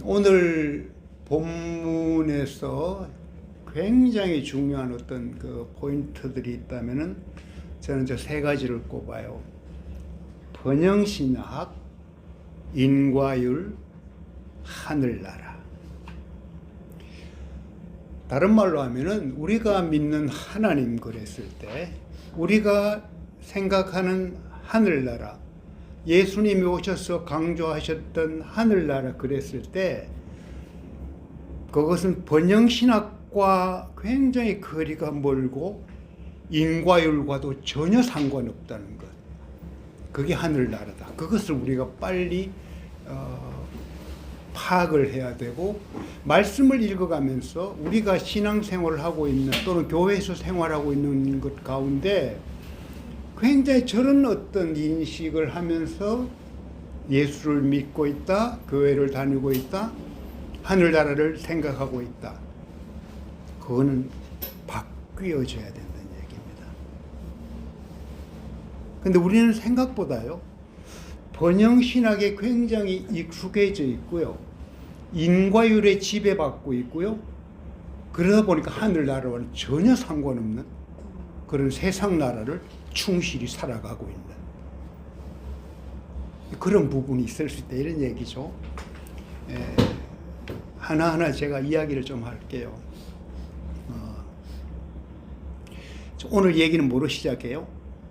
오늘 본문에서 굉장히 중요한 어떤 그 포인트들이 있다면은 저는 저 세 가지를 꼽아요. 번영신학, 인과율, 하늘나라. 다른 말로 하면은 우리가 믿는 하나님 그랬을 때, 우리가 생각하는 하늘나라, 예수님이 오셔서 강조하셨던 하늘나라 그랬을 때, 그것은 번영신학과 굉장히 거리가 멀고 인과율과도 전혀 상관없다는 것. 그게 하늘나라다. 그것을 우리가 빨리 파악을 해야 되고, 말씀을 읽어가면서 우리가 신앙생활을 하고 있는 또는 교회에서 생활하고 있는 것 가운데 굉장히 저런 어떤 인식을 하면서 예수를 믿고 있다, 교회를 다니고 있다, 하늘나라를 생각하고 있다. 그거는 바뀌어져야 된다는 얘기입니다. 근데 우리는 생각보다요, 번영신학에 굉장히 익숙해져 있고요, 인과율에 지배받고 있고요, 그러다 보니까 하늘나라와는 전혀 상관없는 그런 세상 나라를 충실히 살아가고 있는 그런 부분이 있을 수 있다, 이런 얘기죠. 하나하나 제가 이야기를 좀 할게요. 오늘 얘기는 뭐로 시작해요?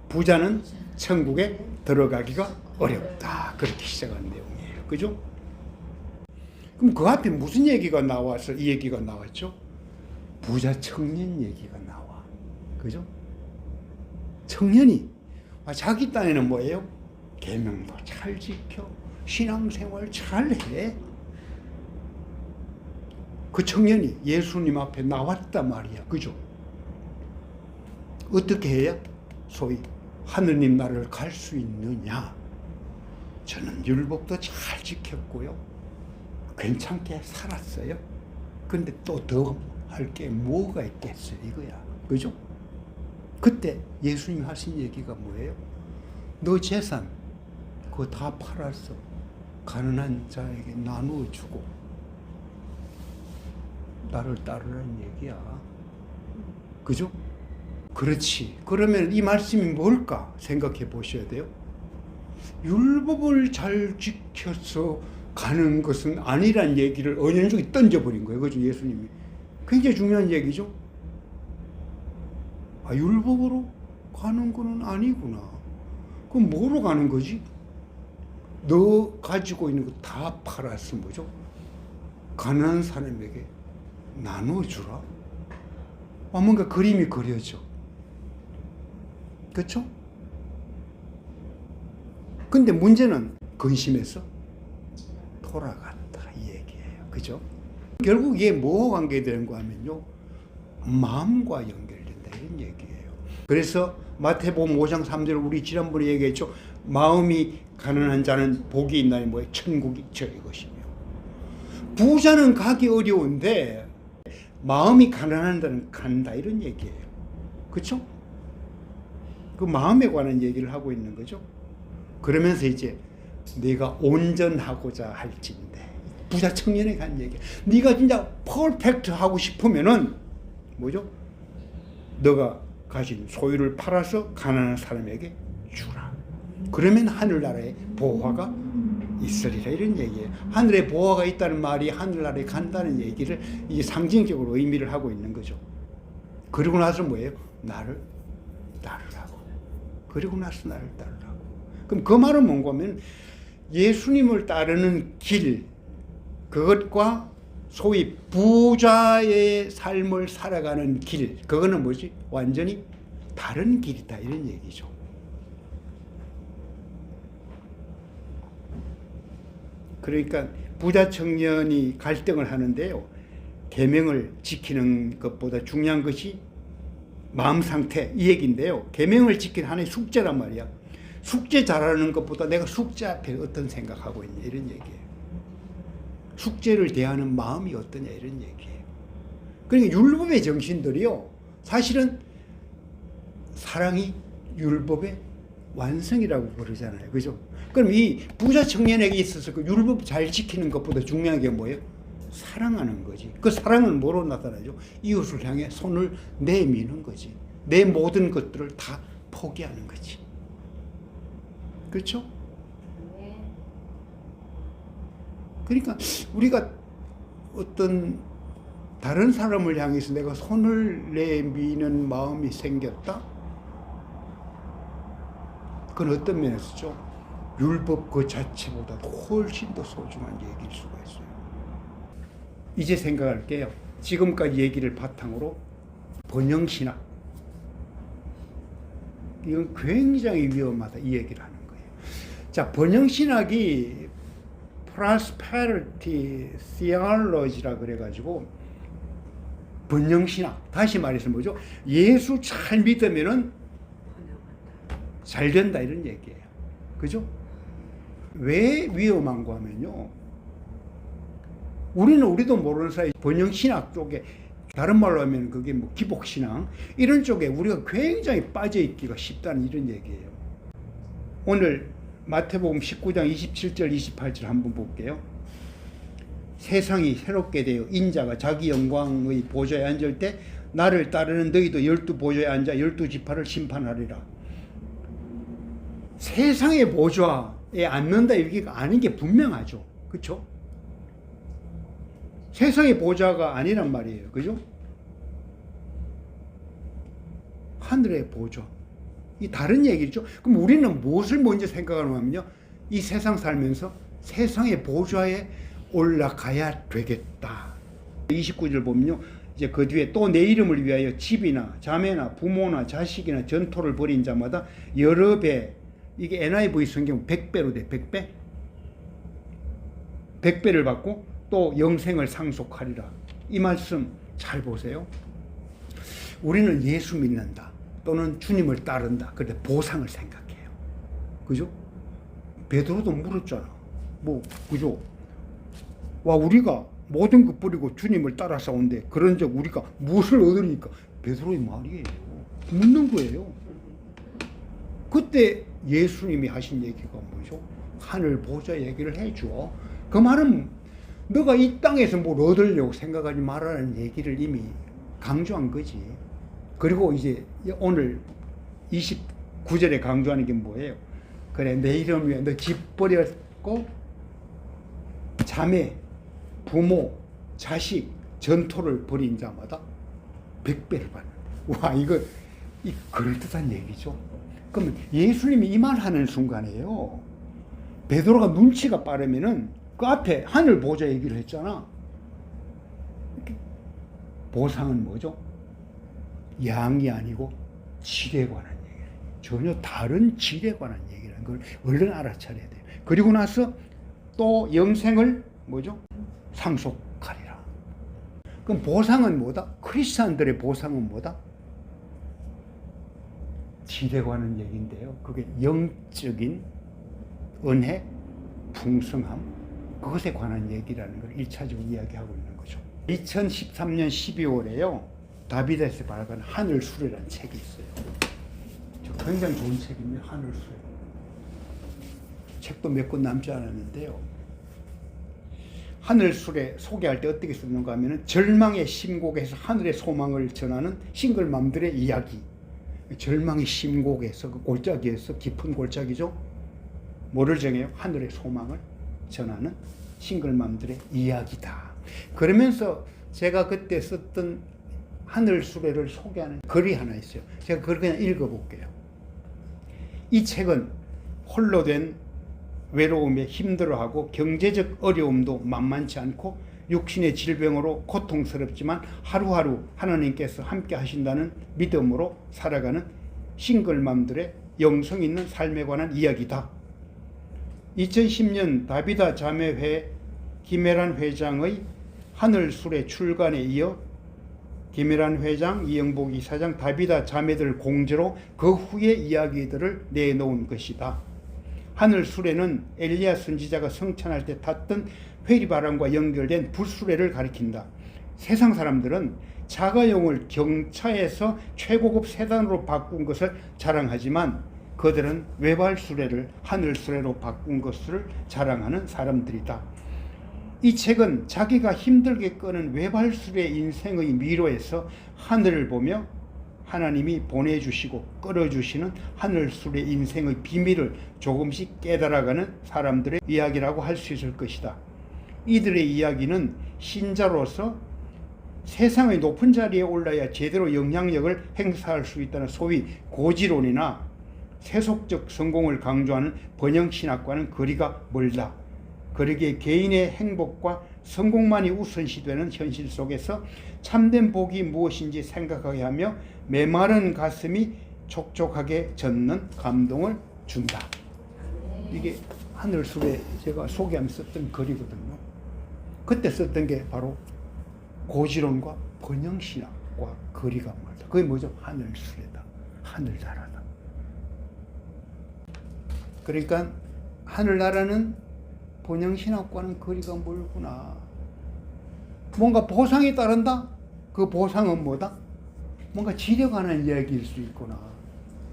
부자는 천국에 들어가기가 어렵다. 그렇게 시작한 내용이에요. 그죠? 그럼 그 앞에 무슨 얘기가 나와서 이 얘기가 나왔죠? 부자 청년 얘기가 나와. 그죠? 청년이 자기 딴에는 뭐예요? 계명도 잘 지켜, 신앙생활 잘 해. 그 청년이 예수님 앞에 나왔단 말이야. 그죠? 어떻게 해야 소위 하느님 나라를 갈 수 있느냐? 저는 율법도 잘 지켰고요, 괜찮게 살았어요. 근데 또 더 할 게 뭐가 있겠어요, 이거야. 그죠? 그때 예수님이 하신 얘기가 뭐예요? 너 재산 그거 다 팔아서 가난한 자에게 나누어 주고 나를 따르라는 얘기야. 그죠? 그렇지. 그러면 이 말씀이 뭘까 생각해 보셔야 돼요. 율법을 잘 지켜서 가는 것은 아니란 얘기를 은연중에 던져버린 거예요. 그죠? 예수님이. 굉장히 중요한 얘기죠. 율법으로 가는 거는 아니구나. 그럼 뭐로 가는 거지? 너 가지고 있는 거 다 팔아서 뭐죠? 가난한 사람에게 나눠주라. 뭔가 그림이 그려져. 그렇죠? 근데 문제는 근심해서 돌아갔다, 이 얘기예요. 그죠? 결국 이게 뭐와 관계되는 거 하면요, 마음과 연결된다, 이런 얘기예요. 그래서 마태복음 5장 3절 우리 지난번에 얘기했죠. 마음이 가난한 자는 복이 있나니 뭐예요? 천국이 저희 것이며. 부자는 가기 어려운데 마음이 가난한 자는 간다, 이런 얘기예요. 그렇죠? 그 마음에 관한 얘기를 하고 있는 거죠. 그러면서 이제 네가 온전하고자 할진대, 부자 청년에 간 얘기. 네가 진짜 퍼펙트 하고 싶으면은 뭐죠? 너가 가진 소유를 팔아서 가난한 사람에게 주라. 그러면 하늘나라에 보화가 있으리라, 이런 얘기예요. 하늘에 보화가 있다는 말이 하늘나라에 간다는 얘기를 이 상징적으로 의미를 하고 있는 거죠. 그리고 나서 뭐예요? 나를 따르라고. 그리고 나서 나를 따르라고. 그럼 그 말은 뭔가 하면 예수님을 따르는 길, 그것과 소위 부자의 삶을 살아가는 길, 그거는 뭐지? 완전히 다른 길이다, 이런 얘기죠. 그러니까 부자 청년이 갈등을 하는데요, 계명을 지키는 것보다 중요한 것이 마음 상태, 이 얘기인데요. 계명을 지키는 하나의 숙제란 말이야. 숙제 잘하는 것보다 내가 숙제 앞에 어떤 생각하고 있냐, 이런 얘기예요. 숙제를 대하는 마음이 어떠냐, 이런 얘기예요. 그러니까 율법의 정신들이요, 사실은 사랑이 율법의 완성이라고 그러잖아요. 그죠? 그럼 이 부자 청년에게 있어서 그 율법 잘 지키는 것보다 중요한 게 뭐예요? 사랑하는 거지. 그 사랑은 뭐로 나타나죠? 이웃을 향해 손을 내미는 거지. 내 모든 것들을 다 포기하는 거지. 그렇죠? 그러니까 우리가 어떤 다른 사람을 향해서 내가 손을 내미는 마음이 생겼다? 그건 어떤 면에서죠? 율법 그 자체보다 훨씬 더 소중한 얘기일 수가 있어요. 이제 생각할게요. 지금까지 얘기를 바탕으로 번영신학. 이건 굉장히 위험하다 이 얘기를 하는 거예요. 자, 번영신학이 prosperity theology라 그래가지고 번영신학, 다시 말해서 뭐죠? 예수 잘 믿으면은 잘 된다 이런 얘기예요. 그죠? 왜 위험한가 하면요, 우리도 모르는 사이 번영신학 쪽에, 다른 말로 하면 그게 뭐 기복신앙 이런 쪽에 우리가 굉장히 빠져있기가 쉽다는 이런 얘기예요. 오늘 마태복음 19장 27절 28절 한번 볼게요. 세상이 새롭게 되어 인자가 자기 영광의 보좌에 앉을 때 나를 따르는 너희도 12보좌에 앉아 12지파를 심판하리라. 세상의 보좌에 앉는다 얘기가 아닌 게 분명하죠. 그렇죠? 세상의 보좌가 아니란 말이에요. 그죠? 하늘의 보좌. 이 다른 얘기죠. 그럼 우리는 무엇을 먼저 생각하냐면요, 이 세상 살면서 세상의 보좌에 올라가야 되겠다. 29절 보면요, 이제 그 뒤에 또 내 이름을 위하여 집이나 자매나 부모나 자식이나 전토를 벌인 자마다 여러 배, 이게 NIV 성경 100배로 돼. 100배? 100배를 받고 또 영생을 상속하리라. 이 말씀 잘 보세요. 우리는 예수 믿는다 또는 주님을 따른다. 그런데 보상을 생각해요. 그죠? 베드로도 물었잖아. 뭐, 그죠? 와, 우리가 모든 것 버리고 주님을 따라서 온데 그런 적 우리가 무엇을 얻으니까? 베드로의 말이에요. 묻는 거예요. 그때 예수님이 하신 얘기가 뭐죠? 하늘 보좌 얘기를 해줘. 그 말은 너가 이 땅에서 뭘 얻으려고 생각하지 말라는 얘기를 이미 강조한 거지. 그리고 이제 오늘 29절에 강조하는 게 뭐예요? 그래, 내 이름 위에 너 집 버렸고 자매, 부모, 자식, 전토를 벌인 자마다 100배를 받는. 와, 이거 그럴듯한 얘기죠. 그러면 예수님이 이 말 하는 순간에요, 베드로가 눈치가 빠르면은 그 앞에 하늘 보좌 얘기를 했잖아. 보상은 뭐죠? 양이 아니고 질에 관한 얘기예요. 전혀 다른 질에 관한 얘기라는 걸 얼른 알아차려야 돼요. 그리고 나서 또 영생을 뭐죠? 상속하리라. 그럼 보상은 뭐다? 크리스찬들의 보상은 뭐다? 질에 관한 얘기인데요. 그게 영적인 은혜, 풍성함, 그것에 관한 얘기라는 걸 1차적으로 이야기하고 있는 거죠. 2013년 12월에요. 다비드에서 발간한 하늘수레라는 책이 있어요. 굉장히 좋은 책입니다. 하늘수레. 책도 몇 권 남지 않았는데요. 하늘수레 소개할 때 어떻게 쓰는가 하면 절망의 심곡에서 하늘의 소망을 전하는 싱글맘들의 이야기. 절망의 심곡에서 그 골짜기에서, 깊은 골짜기죠. 뭐를 정해요? 하늘의 소망을 전하는 싱글맘들의 이야기다. 그러면서 제가 그때 썼던 하늘 수레를 소개하는 글이 하나 있어요. 제가 그걸 그냥 읽어볼게요. 이 책은 홀로 된 외로움에 힘들어하고 경제적 어려움도 만만치 않고 육신의 질병으로 고통스럽지만 하루하루 하나님께서 함께 하신다는 믿음으로 살아가는 싱글맘들의 영성 있는 삶에 관한 이야기다. 2010년 다비다 자매회 김혜란 회장의 하늘수레 출간에 이어 김혜란 회장, 이영복 이사장, 다비다 자매들 공제로 그 후의 이야기들을 내놓은 것이다. 하늘수레는 엘리야 선지자가 성찬할 때 탔던 회리바람과 연결된 불수레를 가리킨다. 세상 사람들은 자가용을 경차에서 최고급 세단으로 바꾼 것을 자랑하지만 그들은 외발 수레를 하늘 수레로 바꾼 것을 자랑하는 사람들이다. 이 책은 자기가 힘들게 끄는 외발 수레 인생의 미로에서 하늘을 보며 하나님이 보내주시고 끌어주시는 하늘 수레 인생의 비밀을 조금씩 깨달아가는 사람들의 이야기라고 할 수 있을 것이다. 이들의 이야기는 신자로서 세상의 높은 자리에 올라야 제대로 영향력을 행사할 수 있다는 소위 고지론이나 세속적 성공을 강조하는 번영신학과는 거리가 멀다. 그러기에 개인의 행복과 성공만이 우선시되는 현실 속에서 참된 복이 무엇인지 생각하게 하며 메마른 가슴이 촉촉하게 젖는 감동을 준다. 이게 하늘수레 제가 소개하면서 썼던 글이거든요. 그때 썼던 게 바로 고지론과 번영신학과 거리가 멀다. 그게 뭐죠? 하늘수레다. 하늘나라다. 그러니까 하늘나라는 번영신학과는 거리가 멀구나. 뭔가 보상이 따른다? 그 보상은 뭐다? 뭔가 지려가는 이야기일 수 있구나.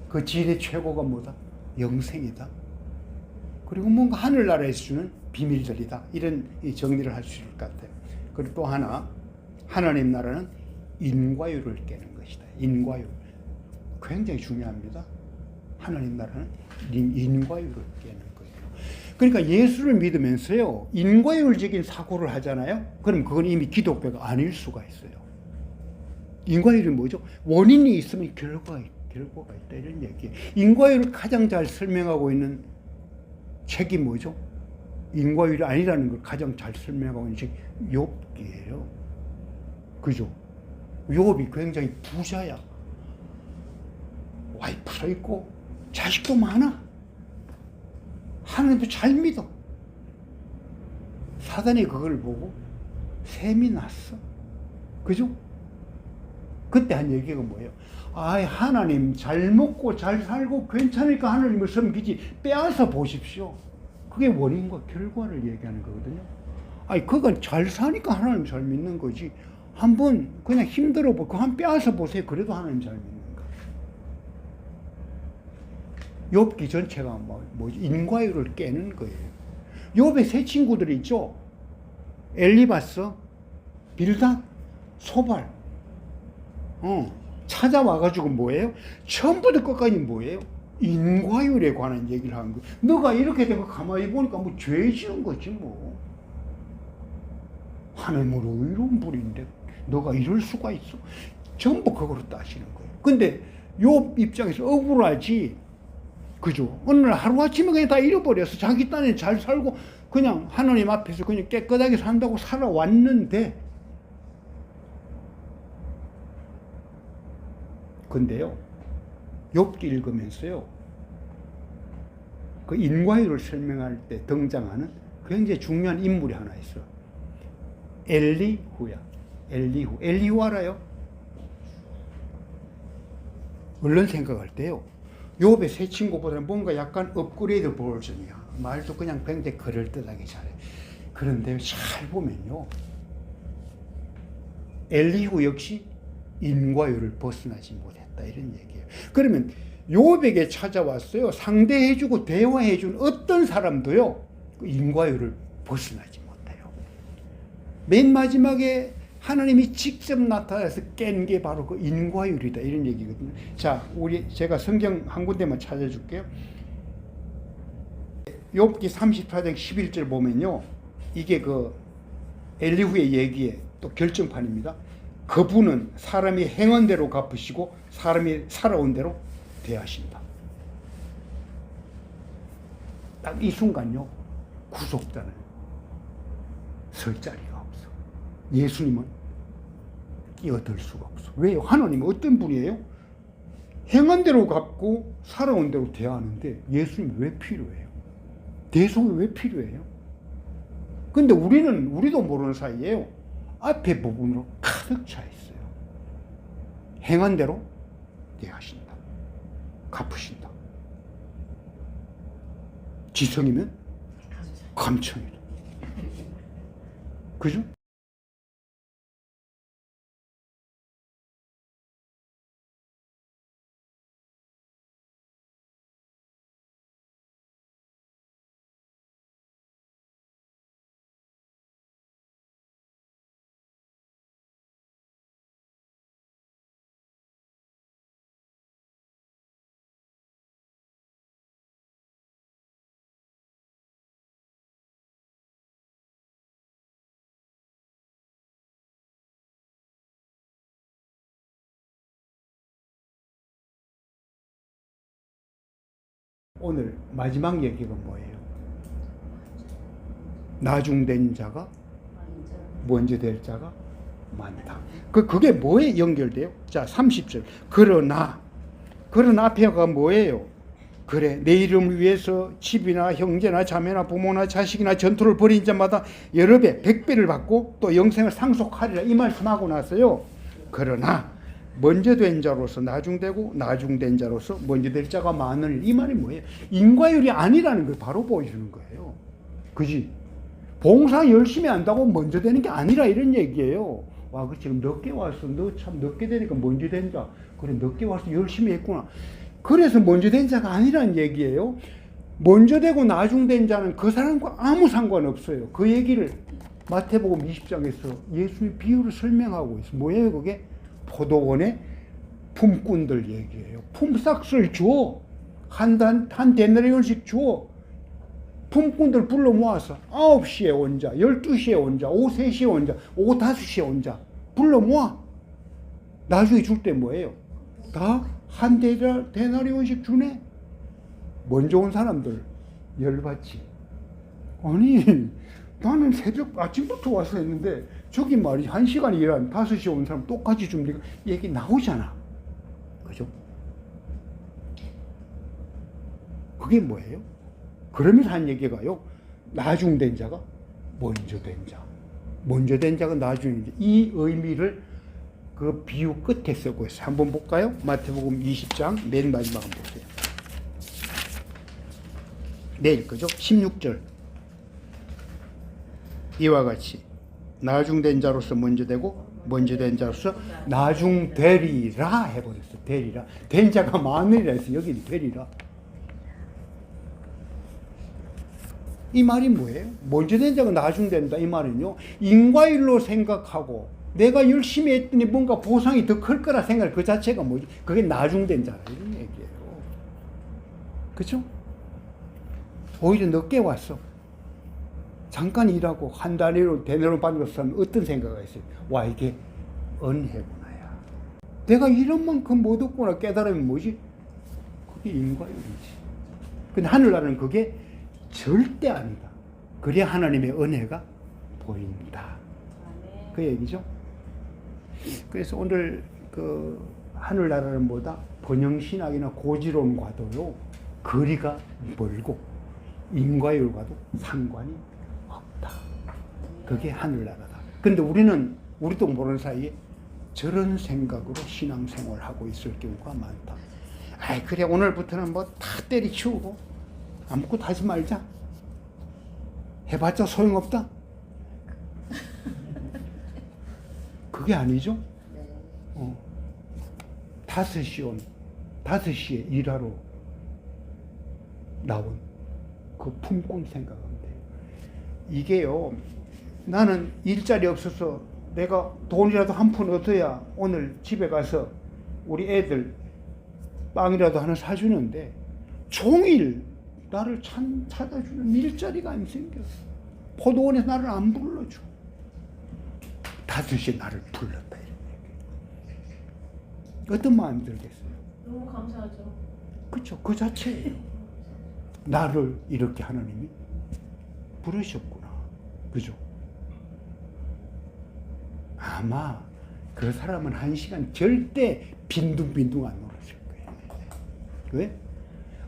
그 질의 최고가 뭐다? 영생이다. 그리고 뭔가 하늘나라에서 주는 비밀들이다. 이런 정리를 할 수 있을 것 같아요. 그리고 또 하나, 하나님 나라는 인과율을 깨는 것이다. 인과율. 굉장히 중요합니다. 하나님 나라는 인과율을 깨는 거예요. 그러니까 예수를 믿으면서요, 인과율적인 사고를 하잖아요. 그럼 그건 이미 기독교가 아닐 수가 있어요. 인과율이 뭐죠? 원인이 있으면 결과가 있다. 이런 얘기예요. 인과율을 가장 잘 설명하고 있는 책이 뭐죠? 인과율이 아니라는 걸 가장 잘 설명하고 있는 책이 욥기예요. 그죠? 욥이 굉장히 부자야. 와이프도 있고 자식도 많아. 하나님도 잘 믿어. 사단이 그걸 보고 셈이 났어. 그죠? 그때 한 얘기가 뭐예요? 아, 하나님 잘 먹고 잘 살고 괜찮으니까 하나님을 섬기지 빼앗아 보십시오. 그게 원인과 결과를 얘기하는 거거든요. 아니, 그건 잘 사니까 하나님 잘 믿는 거지. 한번 그냥 힘들어 보고 한번 빼앗아 보세요. 그래도 하나님 잘 믿는 거예요. 욥기 전체가 뭐지? 인과율을 깨는 거예요. 욥의 세 친구들이 있죠. 엘리바스, 빌닷, 소발. 찾아와가지고 뭐예요? 처음부터 끝까지 뭐예요? 인과율에 관한 얘기를 하는 거예요. 너가 이렇게 되고 가만히 보니까 뭐 죄 지은 거지 뭐. 하나님은 의로운 분인데 너가 이럴 수가 있어? 전부 그거로 따지는 거예요. 근데 욥 입장에서 억울하지. 그죠? 어느 날 하루아침에 그냥 다 잃어버려서 자기 딴에 잘 살고 그냥 하나님 앞에서 그냥 깨끗하게 산다고 살아왔는데, 근데요, 욥기 읽으면서요, 그 인과율을 설명할 때 등장하는 굉장히 중요한 인물이 하나 있어요. 엘리후야. 엘리후 알아요? 얼른 생각할 때요, 욥의 세 친구보다는 뭔가 약간 업그레이드 버전이야. 말도 그냥 굉장히 그럴듯하게 잘해. 그런데 잘 보면요, 엘리후 역시 인과율을 벗어나지 못했다. 이런 얘기예요. 그러면 욥에게 찾아왔어요. 상대해주고 대화해준 어떤 사람도요, 그 인과율을 벗어나지 못해요. 맨 마지막에 하나님이 직접 나타나서 깬 게 바로 그 인과율이다. 이런 얘기거든요. 자, 제가 성경 한 군데만 찾아줄게요. 욥기 34장 11절 보면요, 이게 그 엘리후의 얘기의 또 결정판입니다. 그분은 사람이 행한 대로 갚으시고 사람이 살아온 대로 대하신다. 딱 이 순간요, 구속자는 설 자리가 없어. 예수님은 끼어들 수가 없어. 왜요? 하나님은 어떤 분이에요? 행한 대로 갚고 살아온 대로 대하는데 예수님이 왜 필요해요? 대속이 왜 필요해요? 근데 우리도 모르는 사이에요, 앞에 부분으로 가득 차 있어요. 행한 대로 대하신다. 갚으신다. 지성이면 감청이다. 그죠? 오늘 마지막 얘기가 뭐예요? 나중된 자가 먼저 될 자가 많다. 그게 뭐에 연결돼요? 자, 30절. 그러나 앞에가 뭐예요? 그래, 내 이름을 위해서 집이나 형제나 자매나 부모나 자식이나 전투를 벌인 자마다 여러 배, 100배를 받고 또 영생을 상속하리라. 이 말씀하고 나서요. 그러나 먼저 된 자로서 나중되고 나중된 자로서 먼저 될 자가 많으니. 이 말이 뭐예요? 인과율이 아니라는 걸 바로 보여주는 거예요. 그지? 봉사 열심히 한다고 먼저 되는 게 아니라 이런 얘기예요. 와, 그 지금 늦게 왔어. 너 참 늦게 되니까 먼저 된 자. 그래, 늦게 와서 열심히 했구나. 그래서 먼저 된 자가 아니란 얘기예요. 먼저 되고 나중된 자는 그 사람과 아무 상관없어요. 그 얘기를 마태복음 20장에서 예수의 비유를 설명하고 있어요. 뭐예요 그게? 포도원의 품꾼들 얘기예요. 품삯을 줘. 한 데나리온씩 줘. 품꾼들 불러 모아서 9시에 온 자, 12시에 온 자, 오후 3시에 온 자, 오후 5시에 온 자 불러 모아. 나중에 줄 때 뭐예요? 다 한 데나리온씩 주네. 먼저 온 사람들 열받지. 아니, 나는 새벽 아침부터 와서 했는데 저기 말이 1시간 일한 5시에 온 사람 똑같이 주면 얘기 나오잖아. 그죠? 그게 뭐예요? 그러면서 한 얘기가요. 나중된 자가 먼저 된 자. 먼저 된 자가 나중인 자. 이 의미를 그 비유 끝에 쓰고 있어요. 한번 볼까요? 마태복음 20장 맨 마지막 한번 보세요. 내일 거죠? 16절. 이와 같이 나중된 자로서 먼저 되고 먼저 된 자로서 나중되리라 해버렸어. 되리라. 된 자가 많으리라 해서 여기는 되리라. 이 말이 뭐예요? 먼저 된 자가 나중된다. 이 말은요, 인과율로 생각하고 내가 열심히 했더니 뭔가 보상이 더 클 거라 생각, 그 자체가 뭐지? 그게 나중된 자라 이런 얘기예요. 그렇죠? 오히려 늦게 왔어. 잠깐 일하고 한 달으로 대내로 받는 것은 어떤 생각이 있어요? 와, 이게 은혜구나야. 내가 이런 만큼 못 얻구나 깨달으면 뭐지? 그게 인과율이지. 근데 하늘나라는 그게 절대 아니다. 그래야 하나님의 은혜가 보인다. 그 얘기죠. 그래서 오늘 그 하늘나라는 뭐다? 번영신학이나 고지론과도요 거리가 멀고 인과율과도 상관이 없다. 그게 하늘나라다. 근데 우리도 모르는 사이에 저런 생각으로 신앙생활을 하고 있을 경우가 많다. 아이, 그래 오늘부터는 뭐 다 때리치우고 아무것도 하지 말자. 해봤자 소용없다. 그게 아니죠. 5시에 일하러 나온 그 품꾼 생각하면 돼요. 이게요, 나는 일자리 없어서 내가 돈이라도 한 푼 얻어야 오늘 집에 가서 우리 애들 빵이라도 하나 사주는데 종일 나를 찾아주는 일자리가 안 생겨. 포도원에서 나를 안 불러줘. 5시에 나를 불렀다. 이런 얘기. 어떤 마음이 들겠어요? 너무 감사하죠. 그렇죠. 그 자체예요. 나를 이렇게 하나님이 부르셨구나. 그죠? 아마 그 사람은 1시간 절대 빈둥빈둥 안 놀았을 거예요. 왜?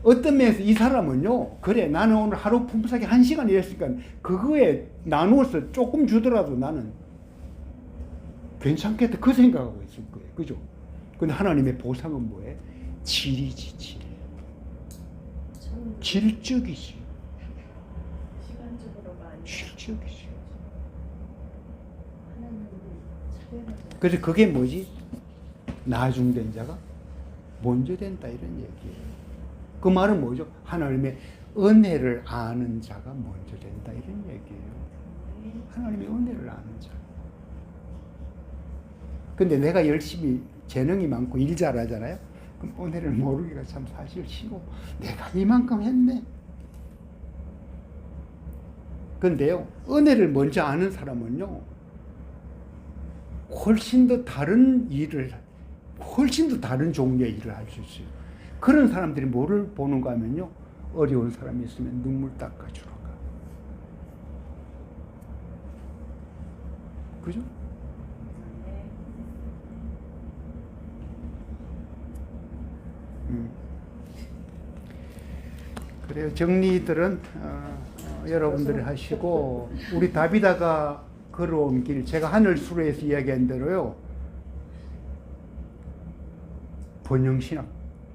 어떤 면에서 이 사람은요, 그래, 나는 오늘 하루 품삯이 1시간 일했으니까 그거에 나누어서 조금 주더라도 나는 괜찮겠다. 그 생각하고 있을 거예요. 그죠? 근데 하나님의 보상은 뭐예요? 질이지, 질. 질적이지. 시간적으로가 아니라 질적이지. 하나님을 차별하죠. 그래서 그게 뭐지? 나중된 자가 먼저 된다 이런 얘기예요. 그 말은 뭐죠? 하나님의 은혜를 아는 자가 먼저 된다 이런 얘기예요. 하나님의 은혜를 아는 자. 근데 내가 열심히 재능이 많고 일 잘하잖아요. 그럼 은혜를 모르기가 참 사실 쉬워. 내가 이만큼 했네. 근데요, 은혜를 먼저 아는 사람은요, 훨씬 더 다른 종류의 일을 할 수 있어요. 그런 사람들이 뭐를 보는가 하면요, 어려운 사람이 있으면 눈물 닦아주러 가. 그죠? 그래요. 정리들은 여러분들이 하시고, 우리 다비다가 걸어온 길, 제가 하늘수로에서 이야기한 대로요, 번영신학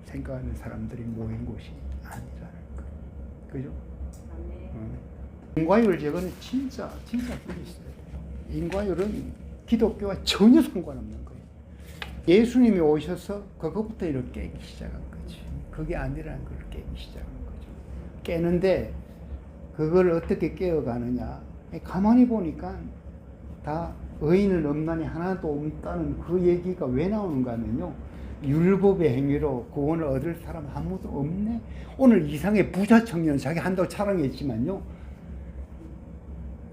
생각하는 사람들이 모인 곳이 아니라는 거. 그죠? 인과율 제거는 진짜 그게 있어요. 인과율은 기독교와 전혀 상관없는 거예요. 예수님이 오셔서 그것부터 이렇게 깨기 시작한 거지. 그게 아니라는 걸 깨기 시작한 거죠. 깨는데 그걸 어떻게 깨어가느냐. 가만히 보니까 다 의인은 없나니 하나도 없다는 그 얘기가 왜 나오는가 하면요. 율법의 행위로 구원을 얻을 사람 아무도 없네. 오늘 이상의 부자 청년 자기 한다고 자랑했지만요.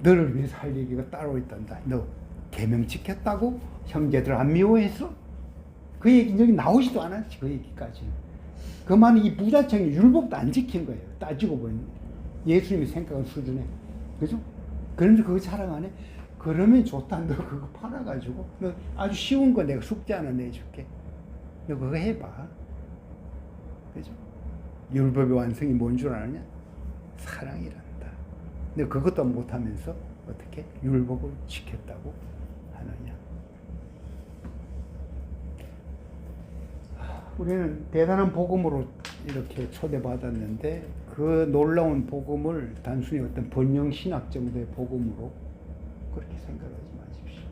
너를 위해서 할 얘기가 따로 있단다. 너 계명 지켰다고? 형제들 안 미워했어? 그 얘기 여기 나오지도 않았지. 그 얘기까지. 그만 이 부자 청년 율법도 안 지킨 거예요. 따지고 보면 예수님이 생각한 수준에. 그죠? 그런데 그거 자랑 안 해? 그러면 좋다. 너 그거 팔아가지고 너 아주 쉬운 거 내가 숙제 하나 내줄게. 너 그거 해봐. 그죠? 율법의 완성이 뭔 줄 아느냐? 사랑이란다. 너 그것도 못하면서 어떻게 율법을 지켰다고 하느냐? 우리는 대단한 복음으로 이렇게 초대받았는데 그 놀라운 복음을 단순히 어떤 번영신학 정도의 복음으로 그렇게 생각하지 마십시오.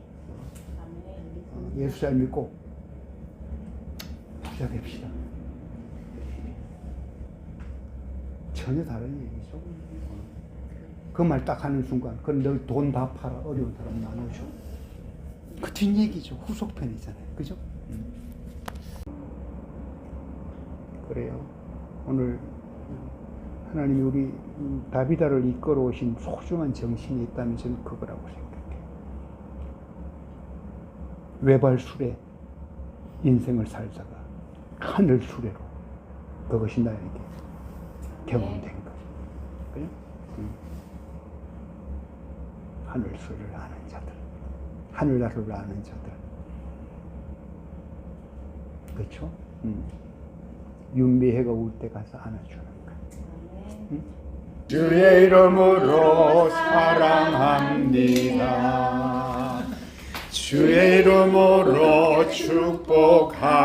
예수 잘 믿고 부자 됩시다. 전혀 다른 얘기죠. 그 말 딱 하는 순간, 그럼 너 돈 다 팔아. 어려운 사람 나눠줘. 그 뒷얘기죠. 후속편이잖아요. 그죠? 그래요. 오늘 하나님이 우리 다비다를 이끌어 오신 소중한 정신이 있다면 저는 그거라고 생각해요. 외발수레 인생을 살다가 하늘 수레로 그것이 나에게 경험된 거. 그죠? 하늘 수레를 아는 자들, 하늘나라를 아는 자들. 그렇죠? 윤미해가 울 때 가서 안아주는 거. 주의 이름으로 사랑합니다. 주의 이름으로 축복합니다.